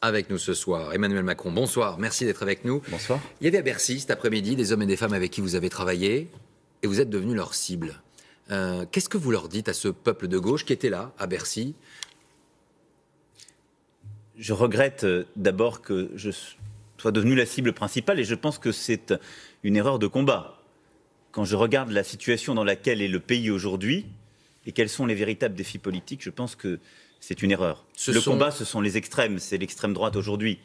avec nous ce soir. Emmanuel Macron, bonsoir, merci d'être avec nous. Bonsoir. Il y avait à Bercy cet après-midi des hommes et des femmes avec qui vous avez travaillé et vous êtes devenus leur cible. Qu'est-ce que vous leur dites à ce peuple de gauche qui était là, à Bercy? Je regrette d'abord que je sois devenu la cible principale et je pense que c'est une erreur de combat. Quand je regarde la situation dans laquelle est le pays aujourd'hui et quels sont les véritables défis politiques, je pense que c'est une erreur. Combat, ce sont les extrêmes, c'est l'extrême droite aujourd'hui.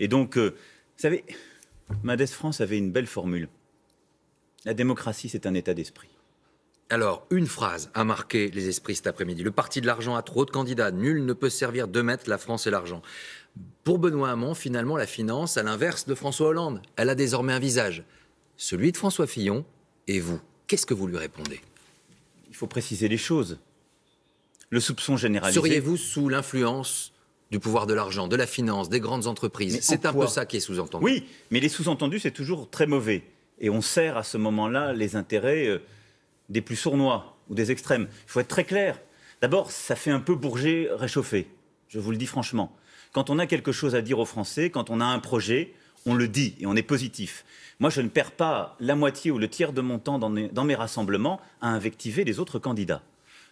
Et donc, vous savez, Mendès France avait une belle formule. La démocratie, c'est un état d'esprit. Alors, une phrase a marqué les esprits cet après-midi. Le parti de l'argent a trop de candidats. Nul ne peut servir de maître la France et l'argent. Pour Benoît Hamon, finalement, la finance, à l'inverse de François Hollande, elle a désormais un visage. Celui de François Fillon et vous. Qu'est-ce que vous lui répondez? Il faut préciser les choses. Le soupçon généralisé... Seriez-vous sous l'influence du pouvoir de l'argent, de la finance, des grandes entreprises? C'est un peu ça qui est sous-entendu. Oui, mais les sous-entendus, c'est toujours très mauvais. Et on sert à ce moment-là les intérêts des plus sournois ou des extrêmes. Il faut être très clair. D'abord, ça fait un peu Bourget réchauffé. Je vous le dis franchement. Quand on a quelque chose à dire aux Français, quand on a un projet, on le dit et on est positif. Moi, je ne perds pas la moitié ou le tiers de mon temps dans mes rassemblements à invectiver les autres candidats.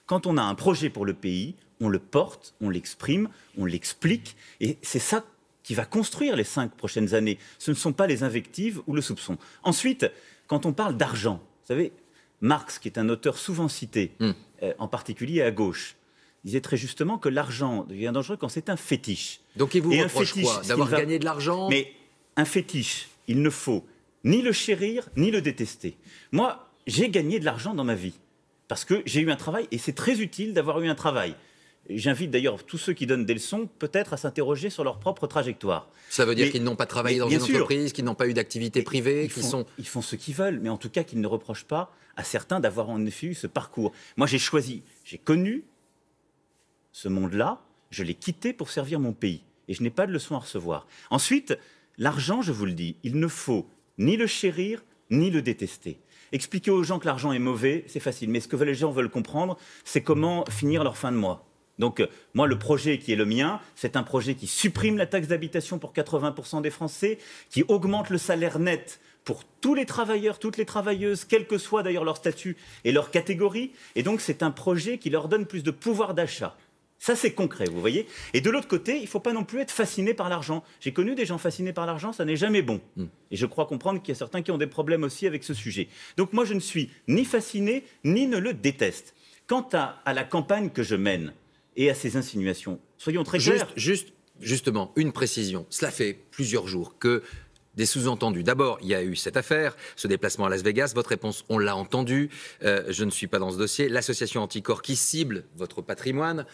Quand on a un projet pour le pays, on le porte, on l'exprime, on l'explique. Et c'est ça qui va construire les 5 prochaines années. Ce ne sont pas les invectives ou le soupçon. Ensuite, quand on parle d'argent, vous savez, Marx, qui est un auteur souvent cité, en particulier à gauche, disait très justement que l'argent devient dangereux quand c'est un fétiche. Donc il vous reproche quoi? D'avoir gagné de l'argent? Mais un fétiche, il ne faut ni le chérir, ni le détester. Moi, j'ai gagné de l'argent dans ma vie, parce que j'ai eu un travail, et c'est très utile d'avoir eu un travail. J'invite d'ailleurs tous ceux qui donnent des leçons peut-être à s'interroger sur leur propre trajectoire. Ça veut dire qu'ils n'ont pas travaillé dans une entreprise, qu'ils n'ont pas eu d'activité privée, Ils font ce qu'ils veulent, mais en tout cas qu'ils ne reprochent pas à certains d'avoir en effet eu ce parcours. Moi j'ai choisi, j'ai connu ce monde-là, je l'ai quitté pour servir mon pays. Et je n'ai pas de leçons à recevoir. Ensuite, l'argent, je vous le dis, il ne faut ni le chérir, ni le détester. Expliquer aux gens que l'argent est mauvais, c'est facile. Mais ce que les gens veulent comprendre, c'est comment finir leur fin de mois. Donc, moi, le projet qui est le mien, c'est un projet qui supprime la taxe d'habitation pour 80% des Français, qui augmente le salaire net pour tous les travailleurs, toutes les travailleuses, quel que soit d'ailleurs leur statut et leur catégorie. Et donc, c'est un projet qui leur donne plus de pouvoir d'achat. Ça, c'est concret, vous voyez. Et de l'autre côté, il ne faut pas non plus être fasciné par l'argent. J'ai connu des gens fascinés par l'argent, ça n'est jamais bon. Et je crois comprendre qu'il y a certains qui ont des problèmes aussi avec ce sujet. Donc moi, je ne suis ni fasciné, ni ne le déteste. Quant à la campagne que je mène et à ces insinuations, soyons très clairs. Justement, une précision. Cela fait plusieurs jours que des sous-entendus. D'abord, il y a eu cette affaire, ce déplacement à Las Vegas. Votre réponse, on l'a entendu. Je ne suis pas dans ce dossier. L'association Anticorps qui cible votre patrimoine.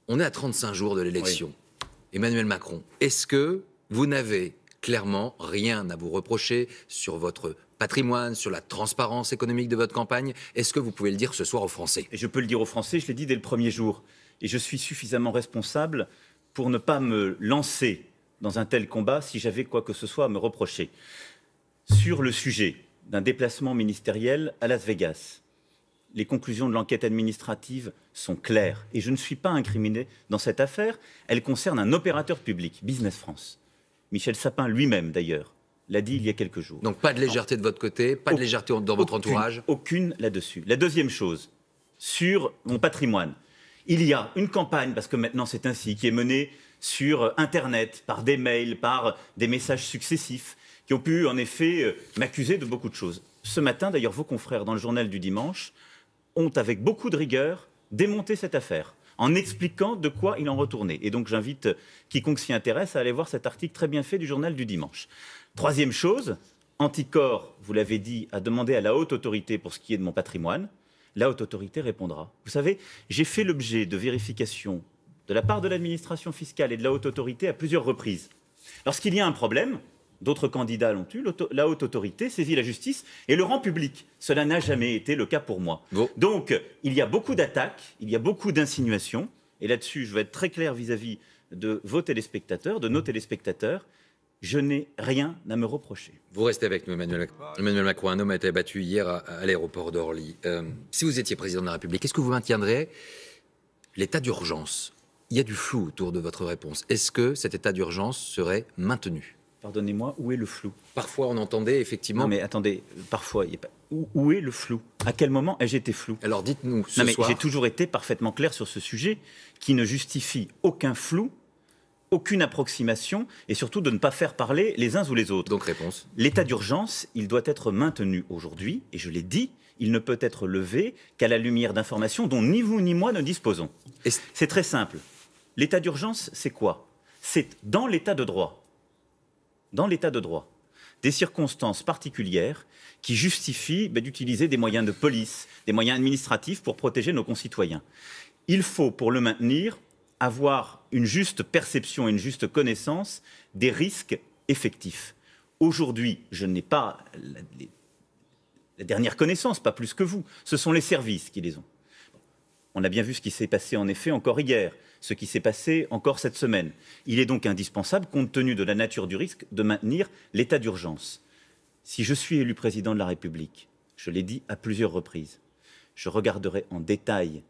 On est à 35 jours de l'élection. Oui. Emmanuel Macron, est-ce que vous n'avez clairement rien à vous reprocher sur votre patrimoine, sur la transparence économique de votre campagne? Est-ce que vous pouvez le dire ce soir aux Français? Et je peux le dire aux Français, je l'ai dit dès le premier jour. Et je suis suffisamment responsable pour ne pas me lancer dans un tel combat si j'avais quoi que ce soit à me reprocher. Sur le sujet d'un déplacement ministériel à Las Vegas, les conclusions de l'enquête administrative sont claires. Et je ne suis pas incriminé dans cette affaire. Elle concerne un opérateur public, Business France. Michel Sapin lui-même, d'ailleurs, l'a dit il y a quelques jours. Donc pas de légèreté de votre côté, pas de légèreté dans votre entourage? Aucune là-dessus. La deuxième chose, sur mon patrimoine, il y a une campagne, parce que maintenant c'est ainsi, qui est menée sur Internet, par des mails, par des messages successifs, qui ont pu en effet m'accuser de beaucoup de choses. Ce matin, d'ailleurs, vos confrères dans le journal du dimanche ont, avec beaucoup de rigueur, démonté cette affaire, en expliquant de quoi il en retournait. Et donc j'invite quiconque s'y intéresse à aller voir cet article très bien fait du journal du dimanche. Troisième chose, Anticorps, vous l'avez dit, a demandé à la haute autorité pour ce qui est de mon patrimoine. La haute autorité répondra. Vous savez, j'ai fait l'objet de vérifications de la part de l'administration fiscale et de la haute autorité à plusieurs reprises. Lorsqu'il y a un problème, d'autres candidats l'ont eu, la haute autorité saisit la justice et le rend public. Cela n'a jamais été le cas pour moi. Bon. Donc, il y a beaucoup d'attaques, il y a beaucoup d'insinuations, et là-dessus, je veux être très clair vis-à-vis de vos téléspectateurs, de nos téléspectateurs. Je n'ai rien à me reprocher. Vous restez avec nous, Emmanuel Macron. Un homme a été abattu hier à l'aéroport d'Orly. Si vous étiez président de la République, est-ce que vous maintiendrez l'état d'urgence Il y a du flou autour de votre réponse. Est-ce que cet état d'urgence serait maintenu? Pardonnez-moi, où est le flou? Parfois, on entendait effectivement... Non, mais attendez, parfois, il y a pas... où est le flou? À quel moment ai-je été flou? Alors dites-nous ce Non, mais soir... j'ai toujours été parfaitement clair sur ce sujet, qui ne justifie aucun flou, aucune approximation, et surtout de ne pas faire parler les uns ou les autres. Donc réponse. L'état d'urgence, il doit être maintenu aujourd'hui, et je l'ai dit, il ne peut être levé qu'à la lumière d'informations dont ni vous ni moi ne disposons. C'est très simple. L'état d'urgence, c'est quoi? C'est dans l'état de droit. Dans l'état de droit. Des circonstances particulières qui justifient d'utiliser des moyens de police, des moyens administratifs pour protéger nos concitoyens. Il faut, pour le maintenir, avoir une juste perception et une juste connaissance des risques effectifs. Aujourd'hui, je n'ai pas la dernière connaissance, pas plus que vous. Ce sont les services qui les ont. On a bien vu ce qui s'est passé en effet encore hier, ce qui s'est passé encore cette semaine. Il est donc indispensable, compte tenu de la nature du risque, de maintenir l'état d'urgence. Si je suis élu président de la République, je l'ai dit à plusieurs reprises, je regarderai en détail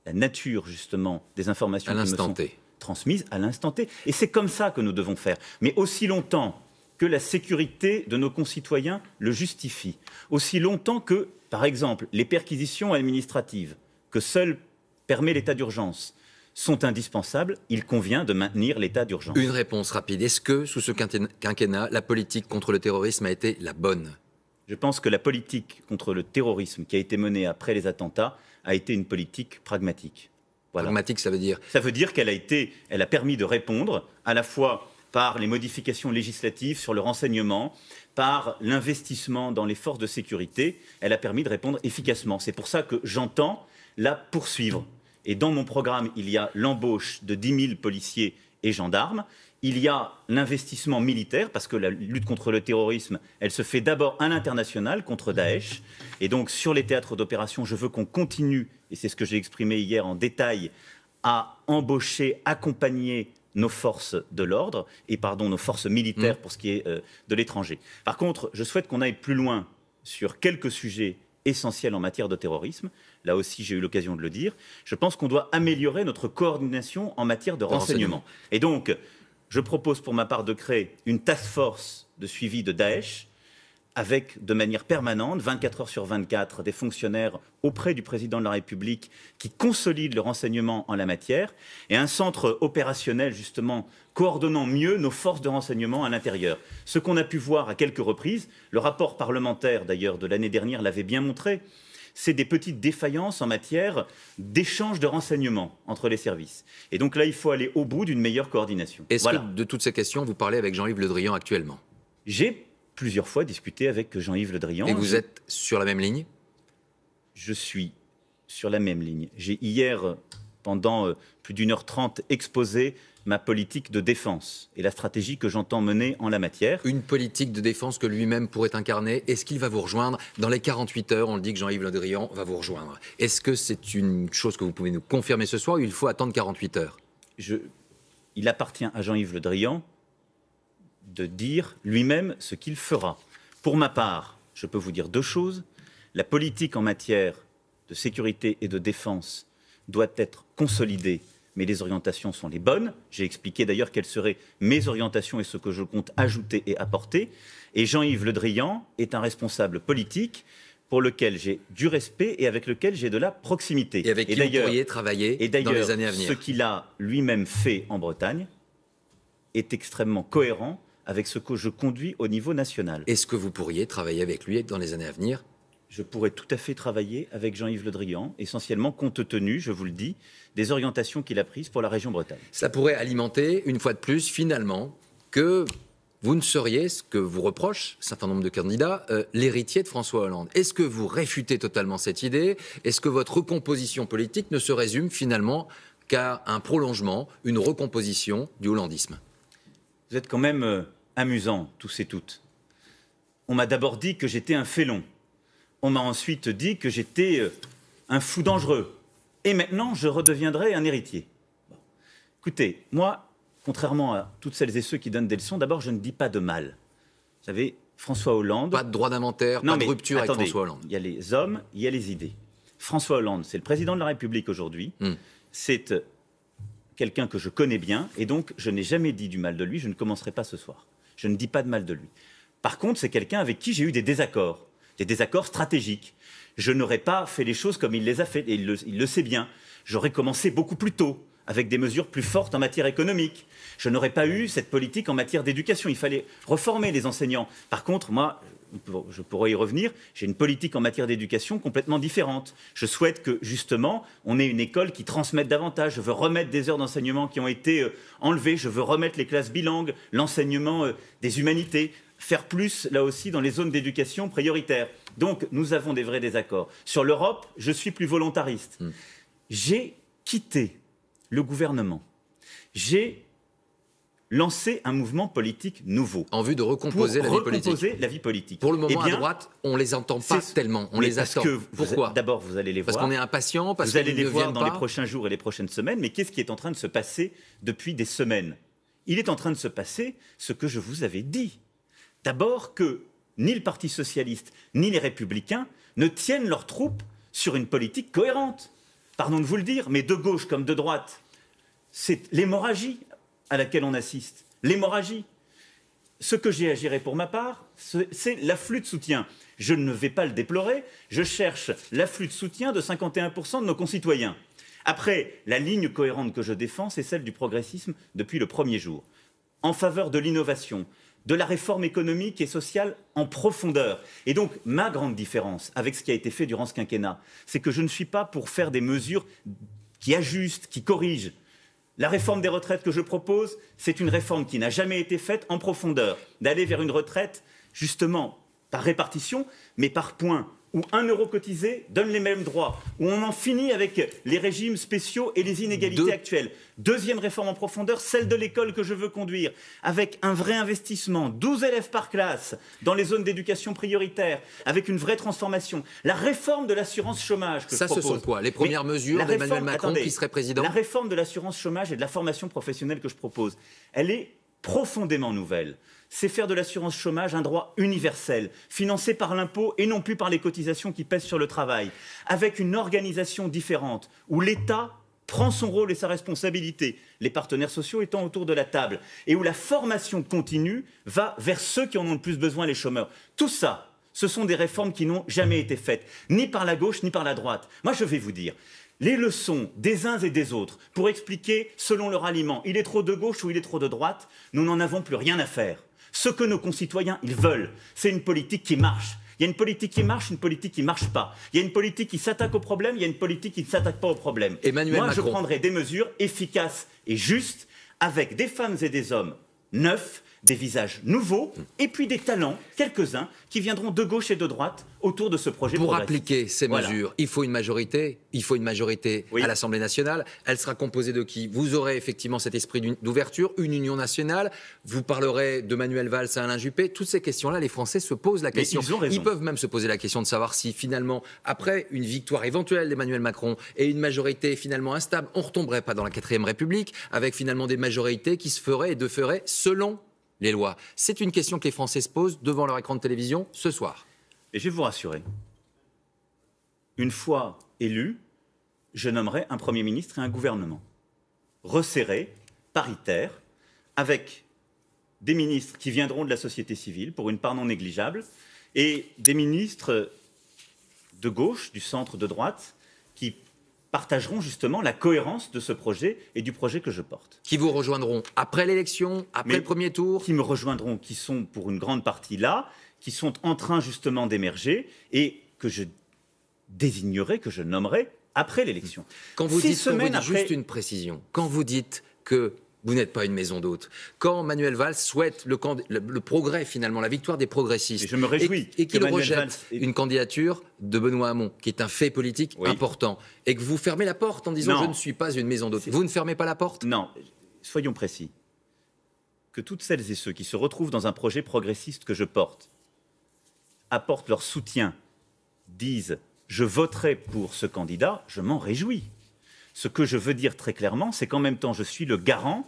la nature justement des informations qui me sont transmises à l'instant T. Et c'est comme ça que nous devons faire. Mais aussi longtemps que la sécurité de nos concitoyens le justifie, aussi longtemps que, par exemple, les perquisitions administratives que seul permet l'état d'urgence sont indispensables, il convient de maintenir l'état d'urgence. Une réponse rapide. Est-ce que, sous ce quinquennat, la politique contre le terrorisme a été la bonne? Je pense que la politique contre le terrorisme qui a été menée après les attentats a été une politique pragmatique. Voilà. Pragmatique, ça veut dire? Ça veut dire qu'elle a permis de répondre à la fois par les modifications législatives sur le renseignement, par l'investissement dans les forces de sécurité, elle a permis de répondre efficacement. C'est pour ça que j'entends la poursuivre. Et dans mon programme, il y a l'embauche de 10 000 policiers et gendarmes. Il y a l'investissement militaire, parce que la lutte contre le terrorisme, elle se fait d'abord à l'international contre Daesh. Et donc, sur les théâtres d'opération, je veux qu'on continue, et c'est ce que j'ai exprimé hier en détail, à embaucher, accompagner nos forces de l'ordre, nos forces militaires pour ce qui est de l'étranger. Par contre, je souhaite qu'on aille plus loin sur quelques sujets essentiels en matière de terrorisme. Là aussi, j'ai eu l'occasion de le dire. Je pense qu'on doit améliorer notre coordination en matière de renseignement. Et donc, je propose pour ma part de créer une task force de suivi de Daesh avec, de manière permanente, 24 heures sur 24, des fonctionnaires auprès du président de la République qui consolident le renseignement en la matière et un centre opérationnel, justement, coordonnant mieux nos forces de renseignement à l'intérieur. Ce qu'on a pu voir à quelques reprises, le rapport parlementaire, d'ailleurs, de l'année dernière l'avait bien montré, c'est des petites défaillances en matière d'échange de renseignements entre les services. Et donc là, il faut aller au bout d'une meilleure coordination. Est-ce que de toutes ces questions, vous parlez avec Jean-Yves Le Drian actuellement? J'ai plusieurs fois discuté avec Jean-Yves Le Drian. Et vous êtes sur la même ligne? Je suis sur la même ligne. J'ai hier, pendant plus d'1h30, exposé ma politique de défense et la stratégie que j'entends mener en la matière. Une politique de défense que lui-même pourrait incarner. Est-ce qu'il va vous rejoindre dans les 48 heures? On le dit que Jean-Yves Le Drian va vous rejoindre. Est-ce que c'est une chose que vous pouvez nous confirmer ce soir ou il faut attendre 48 heures? Il appartient à Jean-Yves Le Drian de dire lui-même ce qu'il fera. Pour ma part, je peux vous dire deux choses. La politique en matière de sécurité et de défense doit être consolidée, mais les orientations sont les bonnes. J'ai expliqué d'ailleurs quelles seraient mes orientations et ce que je compte ajouter et apporter. Et Jean-Yves Le Drian est un responsable politique pour lequel j'ai du respect et avec lequel j'ai de la proximité. Et avec qui vous pourriez travailler dans les années à venir. Ce qu'il a lui-même fait en Bretagne est extrêmement cohérent avec ce que je conduis au niveau national. Est-ce que vous pourriez travailler avec lui dans les années à venir? Je pourrais tout à fait travailler avec Jean-Yves Le Drian, essentiellement compte tenu, je vous le dis, des orientations qu'il a prises pour la région Bretagne. Ça pourrait alimenter, une fois de plus, finalement, que vous ne seriez, ce que vous reproche un certain nombre de candidats, l'héritier de François Hollande. Est-ce que vous réfutez totalement cette idée? Est-ce que votre recomposition politique ne se résume finalement qu'à un prolongement, une recomposition du hollandisme? Vous êtes quand même amusants, tous et toutes. On m'a d'abord dit que j'étais un félon. On m'a ensuite dit que j'étais un fou dangereux. Et maintenant, je redeviendrai un héritier. Bon. Écoutez, moi, contrairement à toutes celles et ceux qui donnent des leçons, d'abord, je ne dis pas de mal. Vous savez, François Hollande... Pas de droit d'inventaire, pas de rupture avec François Hollande. Il y a les hommes, il y a les idées. François Hollande, c'est le président de la République aujourd'hui. C'est quelqu'un que je connais bien, et donc je n'ai jamais dit du mal de lui, je ne commencerai pas ce soir. Je ne dis pas de mal de lui. Par contre, c'est quelqu'un avec qui j'ai eu des désaccords stratégiques. Je n'aurais pas fait les choses comme il les a fait, et il le sait bien. J'aurais commencé beaucoup plus tôt, avec des mesures plus fortes en matière économique. Je n'aurais pas eu cette politique en matière d'éducation. Il fallait reformer les enseignants. Par contre, moi, je pourrais y revenir, j'ai une politique en matière d'éducation complètement différente. Je souhaite que, justement, on ait une école qui transmette davantage. Je veux remettre des heures d'enseignement qui ont été enlevées. Je veux remettre les classes bilingues, l'enseignement des humanités, faire plus, là aussi, dans les zones d'éducation prioritaires. Donc, nous avons des vrais désaccords. Sur l'Europe, je suis plus volontariste. J'ai quitté le gouvernement. J'ai lancé un mouvement politique nouveau. En vue de recomposer la vie politique. Pour le moment, à droite, on ne les entend pas tellement. On les attend. Pourquoi ? D'abord, vous allez les voir. Parce qu'on est impatient, vous allez les voir dans les prochains jours et les prochaines semaines. Mais qu'est-ce qui est en train de se passer depuis des semaines ? Il est en train de se passer ce que je vous avais dit. D'abord que ni le Parti socialiste, ni les Républicains ne tiennent leurs troupes sur une politique cohérente. Pardon de vous le dire, mais de gauche comme de droite, c'est l'hémorragie à laquelle on assiste. L'hémorragie. Ce que j'ai à gérer pour ma part, c'est l'afflux de soutien. Je ne vais pas le déplorer, je cherche l'afflux de soutien de 51% de nos concitoyens. Après, la ligne cohérente que je défends, c'est celle du progressisme depuis le premier jour. En faveur de l'innovation, de la réforme économique et sociale en profondeur. Et donc, ma grande différence avec ce qui a été fait durant ce quinquennat, c'est que je ne suis pas pour faire des mesures qui ajustent, qui corrigent. La réforme des retraites que je propose, c'est une réforme qui n'a jamais été faite en profondeur, d'aller vers une retraite, justement, par répartition, mais par points, où 1 euro cotisé donne les mêmes droits, où on en finit avec les régimes spéciaux et les inégalités actuelles. Deuxième réforme en profondeur, celle de l'école que je veux conduire, avec un vrai investissement, 12 élèves par classe, dans les zones d'éducation prioritaire, avec une vraie transformation. La réforme de l'assurance chômage que je propose. Ça, ce sont quoi ? Les premières mesures d'Emmanuel Macron qui serait président ? La réforme de l'assurance chômage et de la formation professionnelle que je propose, elle est profondément nouvelle. C'est faire de l'assurance chômage un droit universel, financé par l'impôt et non plus par les cotisations qui pèsent sur le travail, avec une organisation différente, où l'État prend son rôle et sa responsabilité, les partenaires sociaux étant autour de la table, et où la formation continue va vers ceux qui en ont le plus besoin, les chômeurs. Tout ça, ce sont des réformes qui n'ont jamais été faites, ni par la gauche, ni par la droite. Moi, je vais vous dire, les leçons des uns et des autres pour expliquer, selon leur aliment, il est trop de gauche ou il est trop de droite, nous n'en avons plus rien à faire. Ce que nos concitoyens, ils veulent, c'est une politique qui marche. Il y a une politique qui marche, une politique qui ne marche pas. Il y a une politique qui s'attaque au problème, il y a une politique qui ne s'attaque pas au problème. Emmanuel Macron. Je prendrai des mesures efficaces et justes avec des femmes et des hommes neufs, des visages nouveaux, et puis des talents, quelques-uns, qui viendront de gauche et de droite autour de ce projet progressiste. Pour appliquer ces mesures, il faut une majorité. Il faut une majorité à l'Assemblée nationale. Elle sera composée de qui ? Vous aurez effectivement cet esprit d'ouverture, une union nationale. Vous parlerez de Manuel Valls à Alain Juppé. Toutes ces questions-là, les Français se posent la question. Ils peuvent même se poser la question de savoir si finalement, après une victoire éventuelle d'Emmanuel Macron et une majorité finalement instable, on ne retomberait pas dans la 4ème République avec finalement des majorités qui se feraient et deferaient selon les lois. C'est une question que les Français se posent devant leur écran de télévision ce soir. Et je vais vous rassurer. Une fois élu, je nommerai un Premier ministre et un gouvernement resserré, paritaire, avec des ministres qui viendront de la société civile, pour une part non négligeable, et des ministres de gauche, du centre, de droite, qui partageront justement la cohérence de ce projet et du projet que je porte. Qui vous rejoindront après l'élection, après le premier tour ? Qui me rejoindront, qui sont pour une grande partie là, qui sont en train justement d'émerger et que je désignerai, que je nommerai après l'élection. Quand vous dites juste une précision, quand vous dites que vous n'êtes pas une maison d'hôtes. Quand Manuel Valls souhaite le progrès, finalement, la victoire des progressistes, et je me réjouis et qu'il rejette une candidature de Benoît Hamon, qui est un fait politique important, et que vous fermez la porte en disant « je ne suis pas une maison d'hôtes ». Vous ne fermez pas la porte ? Non, soyons précis. Que toutes celles et ceux qui se retrouvent dans un projet progressiste que je porte apportent leur soutien, disent « je voterai pour ce candidat », je m'en réjouis. Ce que je veux dire très clairement, c'est qu'en même temps, je suis le garant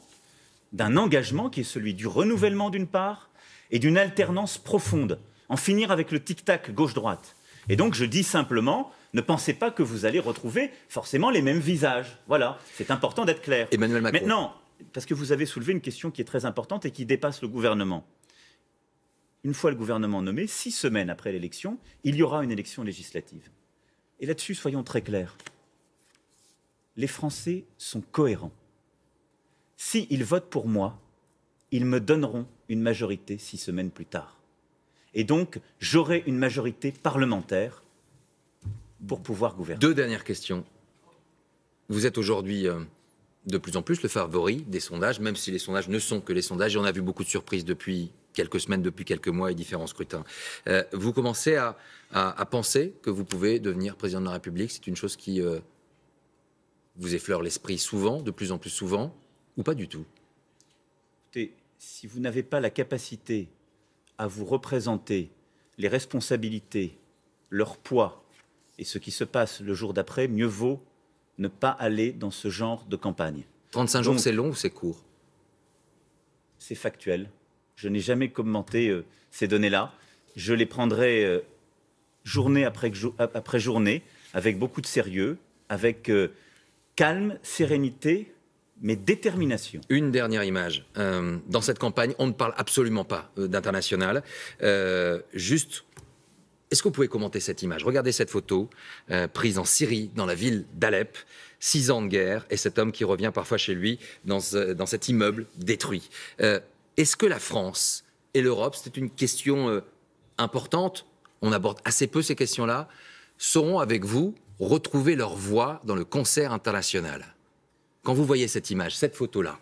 d'un engagement qui est celui du renouvellement d'une part et d'une alternance profonde, en finir avec le tic-tac gauche-droite. Et donc je dis simplement, Ne pensez pas que vous allez retrouver forcément les mêmes visages. Voilà, c'est important d'être clair. Emmanuel Macron. Maintenant, parce que vous avez soulevé une question qui est très importante et qui dépasse le gouvernement. Une fois le gouvernement nommé, 6 semaines après l'élection, il y aura une élection législative. Et là-dessus, soyons très clairs. Les Français sont cohérents. S'ils votent pour moi, ils me donneront une majorité 6 semaines plus tard. Et donc, j'aurai une majorité parlementaire pour pouvoir gouverner. 2 dernières questions. Vous êtes aujourd'hui de plus en plus le favori des sondages, même si les sondages ne sont que les sondages. Et on a vu beaucoup de surprises depuis quelques semaines, depuis quelques mois et différents scrutins. Vous commencez à penser que vous pouvez devenir président de la République. C'est une chose qui vous effleure l'esprit souvent, de plus en plus souvent, ou pas du tout? Écoutez, si vous n'avez pas la capacité à vous représenter les responsabilités, leur poids et ce qui se passe le jour d'après, mieux vaut ne pas aller dans ce genre de campagne. 35 jours, c'est long ou c'est court? C'est factuel. Je n'ai jamais commenté ces données-là. Je les prendrai journée après journée, avec beaucoup de sérieux, avec calme, sérénité, mais détermination. Une dernière image. Dans cette campagne, on ne parle absolument pas d'international. Juste, est-ce que vous pouvez commenter cette image? Regardez cette photo prise en Syrie, dans la ville d'Alep. 6 ans de guerre, et cet homme qui revient parfois chez lui dans cet immeuble détruit. Est-ce que la France et l'Europe, c'est une question importante, on aborde assez peu ces questions-là, sauront avec vous retrouver leur voix dans le concert international? Quand vous voyez cette image, cette photo-là.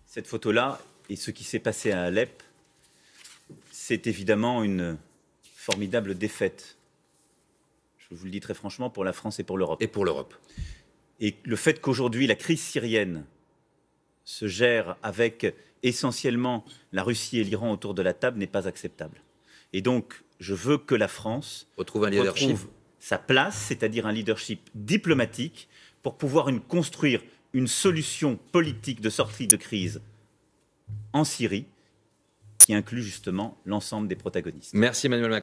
Cette photo-là, et ce qui s'est passé à Alep, c'est évidemment une formidable défaite. Je vous le dis très franchement, pour la France et pour l'Europe. Et pour l'Europe. Et le fait qu'aujourd'hui, la crise syrienne se gère avec essentiellement la Russie et l'Iran autour de la table n'est pas acceptable. Et donc, je veux que la France retrouve sa place, c'est-à-dire un leadership diplomatique, pour pouvoir construire une solution politique de sortie de crise en Syrie, qui inclut justement l'ensemble des protagonistes. Merci Emmanuel Macron.